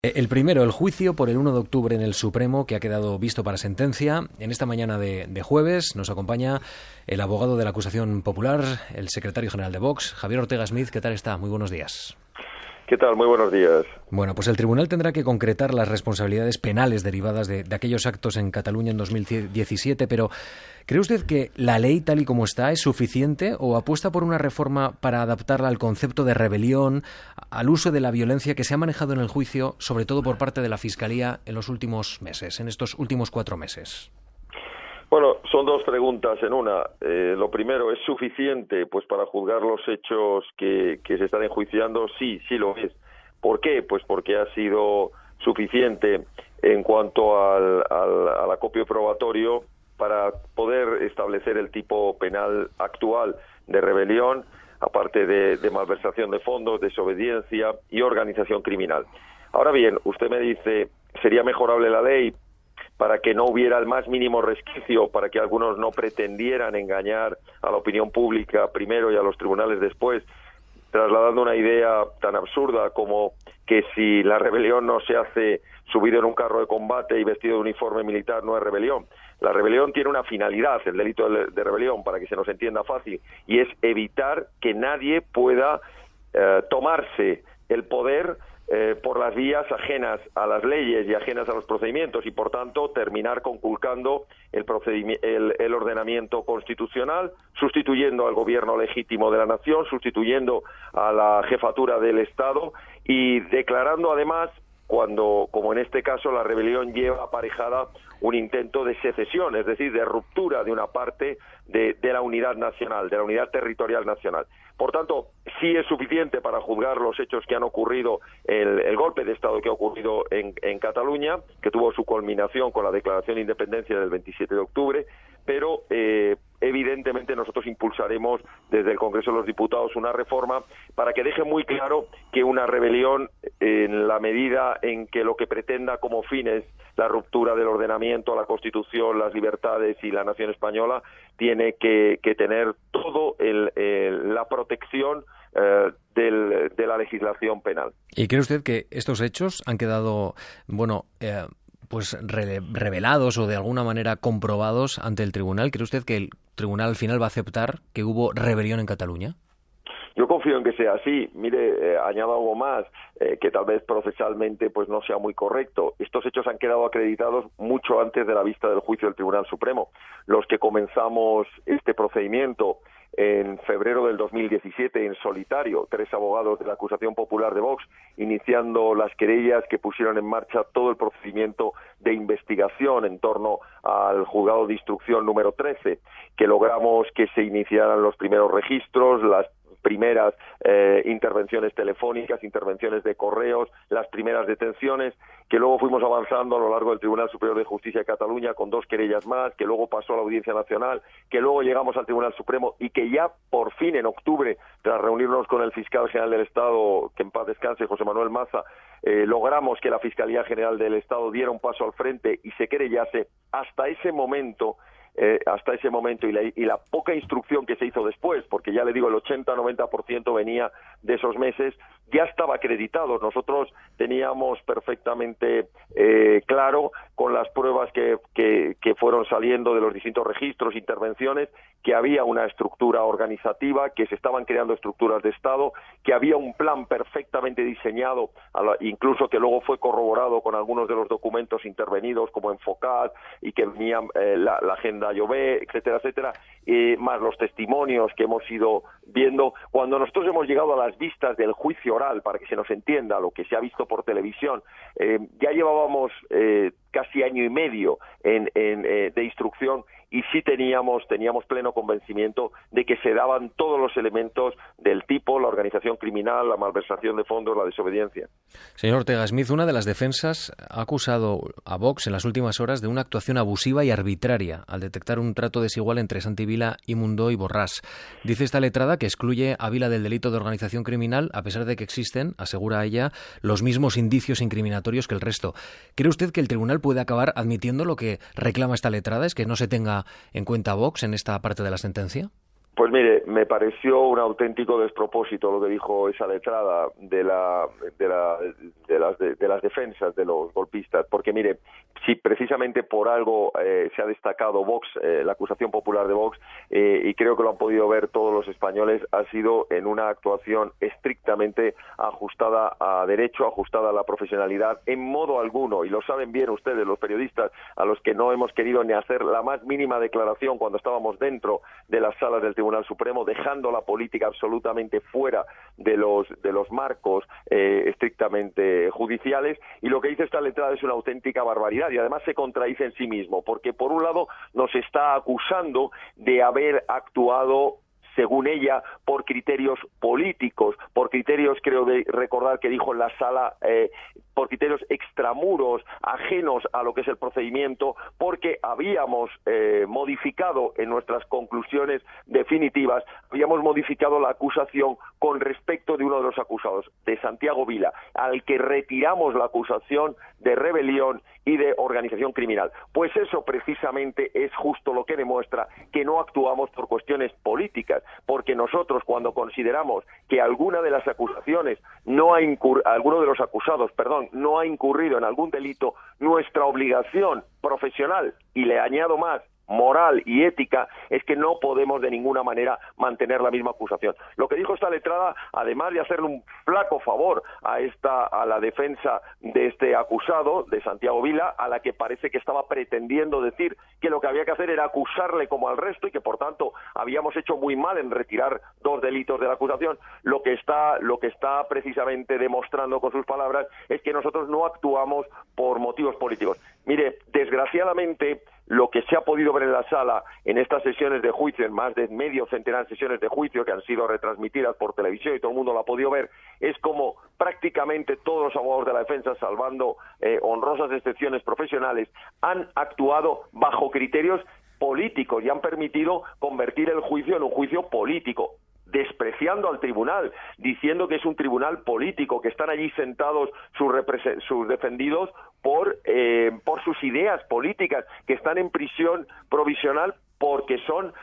El primero, el juicio por el 1 de octubre en el Supremo, que ha quedado visto para sentencia. En esta mañana de jueves nos acompaña el abogado de la acusación popular, el secretario general de Vox, Javier Ortega Smith. ¿Qué tal está? Muy buenos días. ¿Qué tal? Muy buenos días. Bueno, pues el tribunal tendrá que concretar las responsabilidades penales derivadas de aquellos actos en Cataluña en 2017, pero ¿cree usted que la ley tal y como está es suficiente o apuesta por una reforma para adaptarla al concepto de rebelión, al uso de la violencia que se ha manejado en el juicio, sobre todo por parte de la Fiscalía en los últimos meses, en estos últimos 4 meses? Bueno, son dos preguntas en una. Lo primero, ¿es suficiente pues para juzgar los hechos que se están enjuiciando? Sí, sí lo es. ¿Por qué? Pues porque ha sido suficiente en cuanto al acopio probatorio para poder establecer el tipo penal actual de rebelión, aparte de malversación de fondos, desobediencia y organización criminal. Ahora bien, usted me dice, ¿sería mejorable la ley para que no hubiera el más mínimo resquicio, para que algunos no pretendieran engañar a la opinión pública primero y a los tribunales después, trasladando una idea tan absurda como que si la rebelión no se hace subido en un carro de combate y vestido de uniforme militar no es rebelión? La rebelión tiene una finalidad, el delito de rebelión, para que se nos entienda fácil, y es evitar que nadie pueda tomarse el poder por las vías ajenas a las leyes y ajenas a los procedimientos, y por tanto terminar conculcando el ordenamiento constitucional, sustituyendo al gobierno legítimo de la nación, sustituyendo a la jefatura del Estado y declarando además, cuando, como en este caso, la rebelión lleva aparejada un intento de secesión, es decir, de ruptura de una parte de la unidad nacional, de la unidad territorial nacional. Por tanto, sí es suficiente para juzgar los hechos que han ocurrido, el golpe de Estado que ha ocurrido en Cataluña, que tuvo su culminación con la declaración de independencia del 27 de octubre, pero evidentemente nosotros impulsaremos desde el Congreso de los Diputados una reforma para que deje muy claro que una rebelión, en la medida en que lo que pretenda como fin es la ruptura del ordenamiento, la Constitución, las libertades y la nación española, tiene que tener todo la protección de la legislación penal. ¿Y cree usted que estos hechos han quedado, pues revelados o de alguna manera comprobados ante el tribunal? ¿Cree usted que el tribunal al final va a aceptar que hubo rebelión en Cataluña? Yo confío en que sea así. Mire, añado algo más, que tal vez procesalmente pues no sea muy correcto. Estos hechos han quedado acreditados mucho antes de la vista del juicio del Tribunal Supremo. Los que comenzamos este procedimiento en febrero del 2017 en solitario, 3 abogados de la acusación popular de Vox, iniciando las querellas que pusieron en marcha todo el procedimiento de investigación en torno al juzgado de instrucción número 13, que logramos que se iniciaran los primeros registros, las primeras intervenciones telefónicas, intervenciones de correos, las primeras detenciones, que luego fuimos avanzando a lo largo del Tribunal Superior de Justicia de Cataluña con 2 querellas más, que luego pasó a la Audiencia Nacional, que luego llegamos al Tribunal Supremo y que ya por fin en octubre, tras reunirnos con el fiscal general del Estado, que en paz descanse, José Manuel Maza, logramos que la Fiscalía General del Estado diera un paso al frente y se querellase. Hasta ese momento y la poca instrucción que se hizo después, porque ya le digo, el 80-90% venía de esos meses, ya estaba acreditado. Nosotros teníamos perfectamente claro, con las pruebas que fueron saliendo de los distintos registros, intervenciones, que había una estructura organizativa, que se estaban creando estructuras de Estado, que había un plan perfectamente diseñado, incluso que luego fue corroborado con algunos de los documentos intervenidos, como Enfocat, y que venían la agenda Llobé, etcétera, etcétera, más los testimonios que hemos ido viendo. Cuando nosotros hemos llegado a las vistas del juicio oral, para que se nos entienda lo que se ha visto por televisión, ya llevábamos casi año y medio de instrucción, y sí teníamos pleno convencimiento de que se daban todos los elementos del tipo, la organización criminal, la malversación de fondos, la desobediencia. Señor Ortega Smith, una de las defensas ha acusado a Vox en las últimas horas de una actuación abusiva y arbitraria al detectar un trato desigual entre Santi Vila y Mundó y Borràs. Dice esta letrada que excluye a Vila del delito de organización criminal, a pesar de que existen, asegura ella, los mismos indicios incriminatorios que el resto. ¿Cree usted que el tribunal puede acabar admitiendo lo que reclama esta letrada, es que no se tenga en cuenta a Vox en esta parte de la sentencia? Pues mire, me pareció un auténtico despropósito lo que dijo esa letrada de las defensas de los golpistas, porque mire, si precisamente por algo se ha destacado Vox, la acusación popular de Vox, y creo que lo han podido ver todos los españoles, ha sido en una actuación estrictamente ajustada a derecho, ajustada a la profesionalidad, en modo alguno, y lo saben bien ustedes, los periodistas, a los que no hemos querido ni hacer la más mínima declaración cuando estábamos dentro de las salas del Tribunal Supremo, dejando la política absolutamente fuera de los marcos estrictamente judiciales, y lo que dice esta letrada es una auténtica barbaridad, y además se contradice en sí mismo, porque por un lado nos está acusando de haber actuado, según ella, por criterios políticos, por criterios, creo de recordar que dijo en la sala, por criterios extramuros, ajenos a lo que es el procedimiento, porque habíamos modificado en nuestras conclusiones definitivas, habíamos modificado la acusación con respecto de uno de los acusados, de Santiago Vila, al que retiramos la acusación de rebelión y de organización criminal. Pues eso precisamente es justo lo que demuestra que no actuamos por cuestiones políticas, porque nosotros cuando consideramos que alguna de las acusaciones alguno de los acusados, no ha incurrido en algún delito, nuestra obligación profesional, y le añado más, moral y ética, es que no podemos de ninguna manera mantener la misma acusación. Lo que dijo esta letrada, además de hacerle un flaco favor a la defensa de este acusado, de Santiago Vila, a la que parece que estaba pretendiendo decir que lo que había que hacer era acusarle como al resto y que por tanto habíamos hecho muy mal en retirar 2 delitos de la acusación, lo que está precisamente demostrando con sus palabras es que nosotros no actuamos por motivos políticos. Mire, desgraciadamente, lo que se ha podido ver en la sala en estas sesiones de juicio, en más de medio centenar de sesiones de juicio que han sido retransmitidas por televisión y todo el mundo lo ha podido ver, es como prácticamente todos los abogados de la defensa, salvando honrosas excepciones profesionales, han actuado bajo criterios políticos y han permitido convertir el juicio en un juicio político, despreciando al tribunal, diciendo que es un tribunal político, que están allí sentados sus defendidos por sus ideas políticas, que están en prisión provisional porque son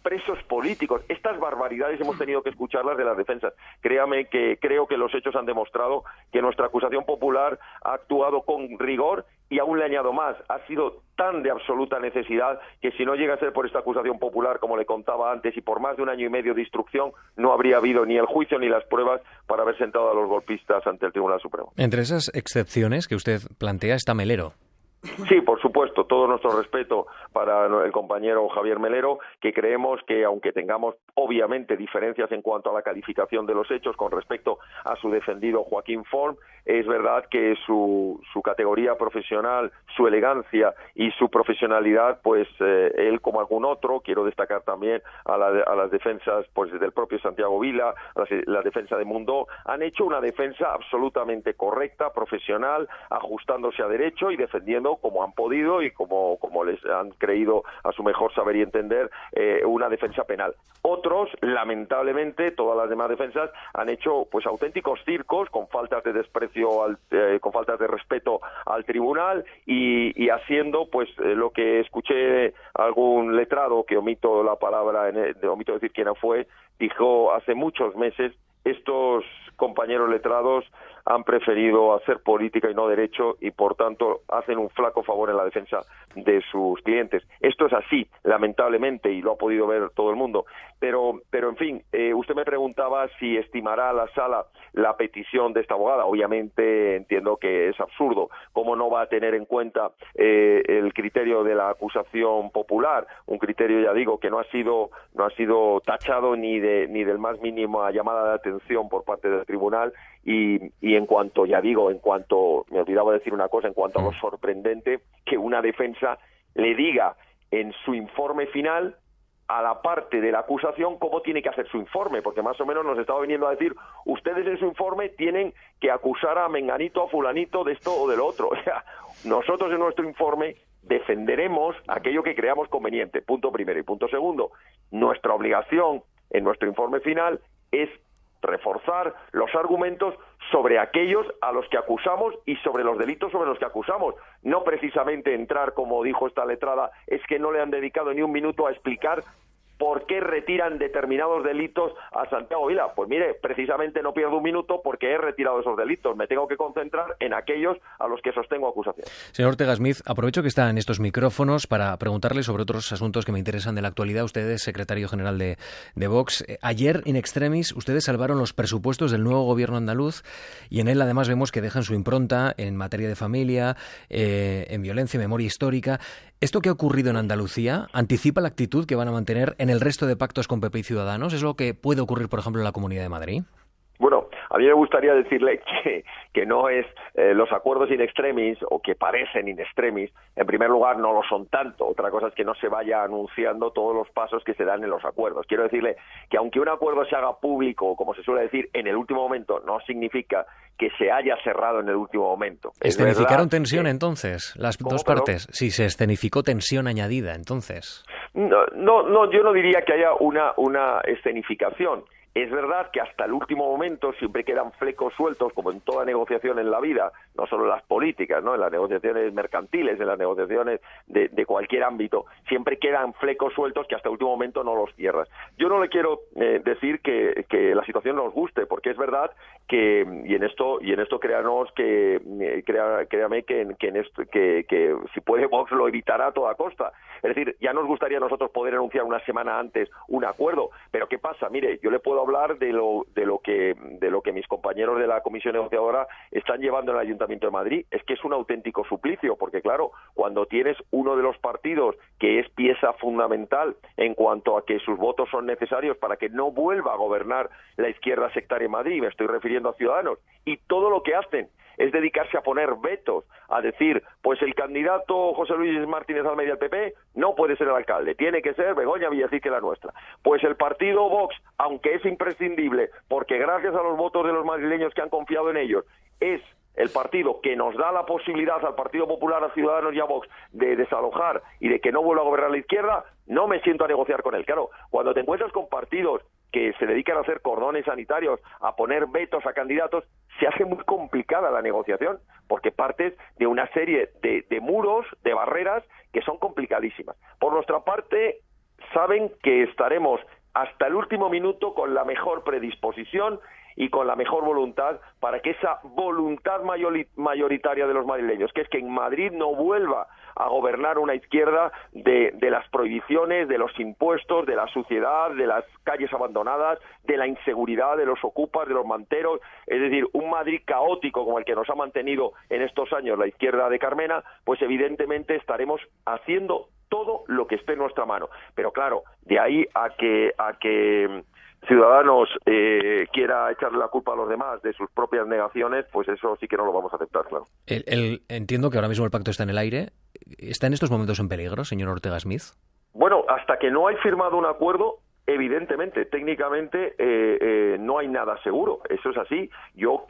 presos políticos. Estas barbaridades hemos tenido que escucharlas de las defensas. Créame que creo que los hechos han demostrado que nuestra acusación popular ha actuado con rigor, y aún le añado más, ha sido tan de absoluta necesidad que si no llega a ser por esta acusación popular, como le contaba antes, y por más de 1 año y medio de instrucción, no habría habido ni el juicio ni las pruebas para haber sentado a los golpistas ante el Tribunal Supremo. Entre esas excepciones que usted plantea está Melero. Sí, por supuesto, todo nuestro respeto para el compañero Javier Melero, que creemos que aunque tengamos obviamente diferencias en cuanto a la calificación de los hechos con respecto a su defendido Joaquín Forn, es verdad que su categoría profesional, su elegancia y su profesionalidad, pues él como algún otro, quiero destacar también a las defensas pues del propio Santiago Vila, la defensa de Mundó, han hecho una defensa absolutamente correcta, profesional, ajustándose a derecho y defendiendo como han podido y como les han creído a su mejor saber y entender una defensa penal. Otros, lamentablemente, todas las demás defensas han hecho pues auténticos circos con faltas de desprecio, con faltas de respeto al tribunal y haciendo pues lo que escuché algún letrado, que omito la palabra, omito decir quién fue, dijo hace muchos meses: estos compañeros letrados han preferido hacer política y no derecho y por tanto hacen un flaco favor en la defensa de sus clientes. Esto es así, lamentablemente, y lo ha podido ver todo el mundo. Pero en fin, usted me preguntaba si estimará la sala la petición de esta abogada. Obviamente entiendo que es absurdo. ¿Cómo no va a tener en cuenta el criterio de la acusación popular? Un criterio, ya digo, que no ha sido tachado ni del más mínima llamada de atención por parte del tribunal. Y en cuanto, me olvidaba decir una cosa, en cuanto a lo sorprendente, que una defensa le diga en su informe final a la parte de la acusación cómo tiene que hacer su informe, porque más o menos nos estaba viniendo a decir: ustedes en su informe tienen que acusar a menganito, a fulanito de esto o de lo otro. O sea, nosotros en nuestro informe defenderemos aquello que creamos conveniente, punto primero. Y punto segundo, nuestra obligación en nuestro informe final es reforzar los argumentos sobre aquellos a los que acusamos y sobre los delitos sobre los que acusamos. No precisamente entrar, como dijo esta letrada, es que no le han dedicado ni un minuto a explicar ¿por qué retiran determinados delitos a Santiago Vila? Pues mire, precisamente no pierdo un minuto porque he retirado esos delitos. Me tengo que concentrar en aquellos a los que sostengo acusación. Señor Ortega Smith, aprovecho que está en estos micrófonos para preguntarle sobre otros asuntos que me interesan de la actualidad. Usted es secretario general de Vox. Ayer, in extremis, ustedes salvaron los presupuestos del nuevo gobierno andaluz y en él además vemos que dejan su impronta en materia de familia, en violencia, memoria histórica. ¿Esto que ha ocurrido en Andalucía anticipa la actitud que van a mantener en el resto de pactos con PP y Ciudadanos? ¿Es lo que puede ocurrir, por ejemplo, en la Comunidad de Madrid? Bueno, a mí me gustaría decirle que no es los acuerdos in extremis, o que parecen in extremis, en primer lugar no lo son tanto. Otra cosa es que no se vaya anunciando todos los pasos que se dan en los acuerdos. Quiero decirle que aunque un acuerdo se haga público, como se suele decir, en el último momento, no significa que se haya cerrado en el último momento. ¿Escenificaron tensión entonces, las dos partes? Sí, se escenificó tensión añadida, entonces. No, yo no diría que haya una escenificación. Es verdad que hasta el último momento siempre quedan flecos sueltos, como en toda negociación en la vida, no solo en las políticas, ¿no? En las negociaciones mercantiles, en las negociaciones de cualquier ámbito, siempre quedan flecos sueltos que hasta el último momento no los cierras. Yo no le quiero decir que la situación nos guste, porque es verdad que, y en esto créanos que créame que si puede Vox lo evitará a toda costa. Es decir, ya nos gustaría a nosotros poder anunciar una semana antes un acuerdo, pero ¿qué pasa? Mire, yo le puedo hablar de lo que mis compañeros de la comisión negociadora están llevando en el Ayuntamiento de Madrid. Es que es un auténtico suplicio, porque claro, cuando tienes uno de los partidos que es pieza fundamental en cuanto a que sus votos son necesarios para que no vuelva a gobernar la izquierda sectaria en Madrid, me estoy refiriendo a Ciudadanos, y todo lo que hacen es dedicarse a poner vetos, a decir, pues el candidato José Luis Martínez Almeida del PP no puede ser el alcalde, tiene que ser Begoña Villacique la nuestra. Pues el partido Vox, aunque es imprescindible, porque gracias a los votos de los madrileños que han confiado en ellos, es el partido que nos da la posibilidad al Partido Popular, a Ciudadanos y a Vox de desalojar y de que no vuelva a gobernar la izquierda, no me siento a negociar con él. Claro, cuando te encuentras con partidos que se dedican a hacer cordones sanitarios, a poner vetos a candidatos, se hace muy complicada la negociación, porque partes de una serie de muros, de barreras, que son complicadísimas. Por nuestra parte, saben que estaremos hasta el último minuto con la mejor predisposición y con la mejor voluntad para que esa voluntad mayoritaria de los madrileños, que es que en Madrid no vuelva a gobernar una izquierda de las prohibiciones, de los impuestos, de la suciedad, de las calles abandonadas, de la inseguridad, de los ocupas, de los manteros, es decir, un Madrid caótico como el que nos ha mantenido en estos años la izquierda de Carmena, pues evidentemente estaremos haciendo todo lo que esté en nuestra mano. Pero claro, de ahí a que Ciudadanos quiera echarle la culpa a los demás de sus propias negaciones, pues eso sí que no lo vamos a aceptar, claro. Entiendo que ahora mismo el pacto está en el aire. ¿Está en estos momentos en peligro, señor Ortega Smith? Bueno, hasta que no hay firmado un acuerdo, evidentemente, técnicamente no hay nada seguro. Eso es así. Yo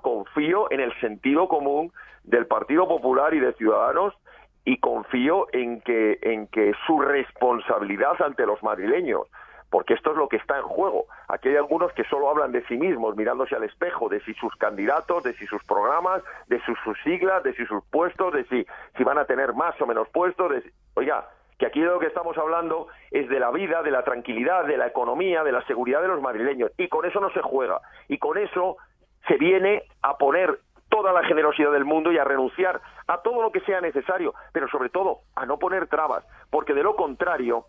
confío en el sentido común del Partido Popular y de Ciudadanos, y confío en que su responsabilidad ante los madrileños, porque esto es lo que está en juego. Aquí hay algunos que solo hablan de sí mismos, mirándose al espejo, de si sus candidatos, de si sus programas, de sus siglas, de si sus puestos, de si van a tener más o menos puestos. Oiga, que aquí de lo que estamos hablando es de la vida, de la tranquilidad, de la economía, de la seguridad de los madrileños, y con eso no se juega, y con eso se viene a poner toda la generosidad del mundo y a renunciar a todo lo que sea necesario, pero sobre todo a no poner trabas, porque de lo contrario,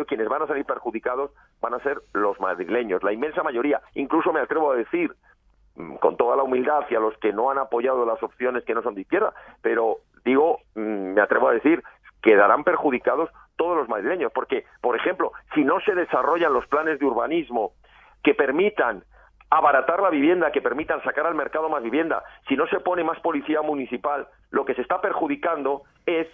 quienes van a salir perjudicados van a ser los madrileños, la inmensa mayoría. Incluso me atrevo a decir, con toda la humildad hacia los que no han apoyado las opciones que no son de izquierda, pero me atrevo a decir, quedarán perjudicados todos los madrileños, porque, por ejemplo, si no se desarrollan los planes de urbanismo que permitan abaratar la vivienda, que permitan sacar al mercado más vivienda, si no se pone más policía municipal, lo que se está perjudicando es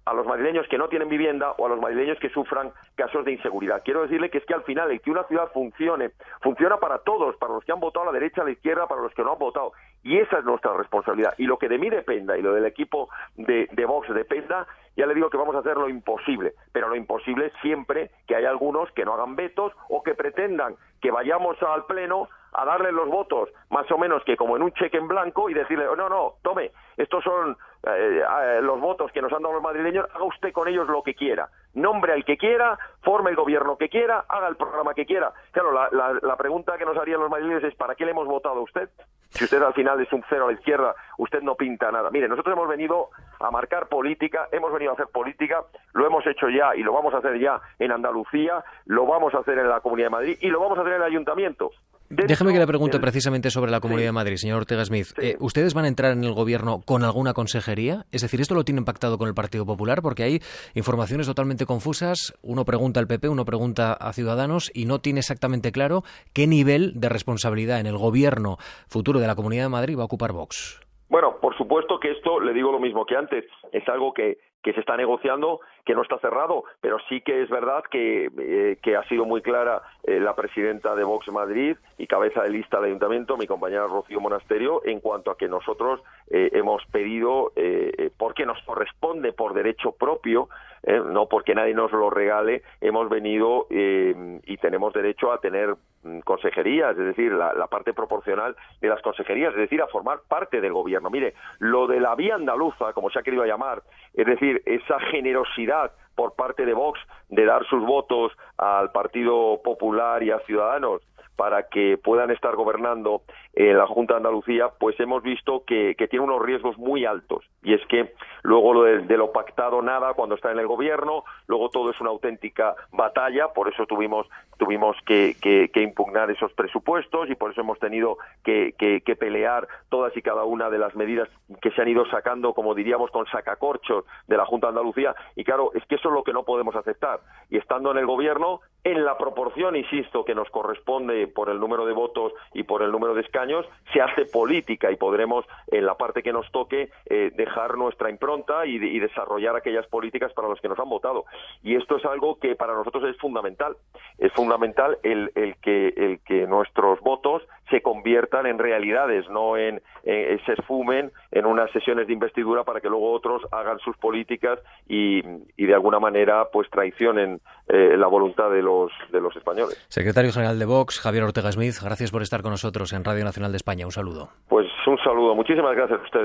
a los madrileños que no tienen vivienda o a los madrileños que sufran casos de inseguridad. Quiero decirle que es que al final el que una ciudad funciona para todos, para los que han votado a la derecha, a la izquierda, para los que no han votado. Y esa es nuestra responsabilidad. Y lo que de mí dependa y lo del equipo de Vox dependa, ya le digo que vamos a hacer lo imposible. Pero lo imposible es siempre que hay algunos que no hagan vetos o que pretendan que vayamos al Pleno a darle los votos más o menos que como en un cheque en blanco y decirle, no, tome, estos son los votos que nos han dado los madrileños, haga usted con ellos lo que quiera. Nombre al que quiera, forme el gobierno que quiera, haga el programa que quiera. Claro, la pregunta que nos harían los madrileños es: ¿para qué le hemos votado a usted? Si usted al final es un cero a la izquierda, usted no pinta nada. Mire, nosotros hemos venido a marcar política, hemos venido a hacer política, lo hemos hecho ya y lo vamos a hacer ya en Andalucía, lo vamos a hacer en la Comunidad de Madrid y lo vamos a hacer en el Ayuntamiento. Déjeme que le pregunte precisamente sobre la Comunidad de Madrid, señor Ortega Smith. Sí. ¿Ustedes van a entrar en el gobierno con alguna consejería? Es decir, ¿esto lo tienen pactado con el Partido Popular? Porque hay informaciones totalmente confusas. Uno pregunta al PP, uno pregunta a Ciudadanos y no tiene exactamente claro qué nivel de responsabilidad en el gobierno futuro de la Comunidad de Madrid va a ocupar Vox. Bueno, por supuesto que esto, le digo lo mismo que antes, es algo que se está negociando, que no está cerrado, pero sí que es verdad que ha sido muy clara la presidenta de Vox Madrid y cabeza de lista del Ayuntamiento, mi compañera Rocío Monasterio, en cuanto a que nosotros hemos pedido, porque nos corresponde por derecho propio, no porque nadie nos lo regale, hemos venido y tenemos derecho a tener consejerías, es decir, la parte proporcional de las consejerías, es decir, a formar parte del gobierno. Mire, lo de la vía andaluza, como se ha querido llamar, es decir, esa generosidad por parte de Vox de dar sus votos al Partido Popular y a Ciudadanos para que puedan estar gobernando en la Junta de Andalucía, pues hemos visto que tiene unos riesgos muy altos. Y es que luego de lo pactado nada cuando está en el gobierno, luego todo es una auténtica batalla, por eso tuvimos que impugnar esos presupuestos y por eso hemos tenido que pelear todas y cada una de las medidas que se han ido sacando, como diríamos, con sacacorchos de la Junta de Andalucía. Y claro, es que eso es lo que no podemos aceptar. Y estando en el gobierno, en la proporción, insisto, que nos corresponde por el número de votos y por el número de escaños, se hace política y podremos, en la parte que nos toque, dejar nuestra impronta y desarrollar aquellas políticas para las que nos han votado. Y esto es algo que para nosotros es fundamental. Es fundamental el que nuestros votos se conviertan en realidades, no se esfumen en unas sesiones de investidura para que luego otros hagan sus políticas y de alguna manera pues traicionen la voluntad de los españoles. Secretario General de Vox, Javier Ortega Smith, gracias por estar con nosotros en Radio Nacional de España. Un saludo. Pues un saludo. Muchísimas gracias a ustedes.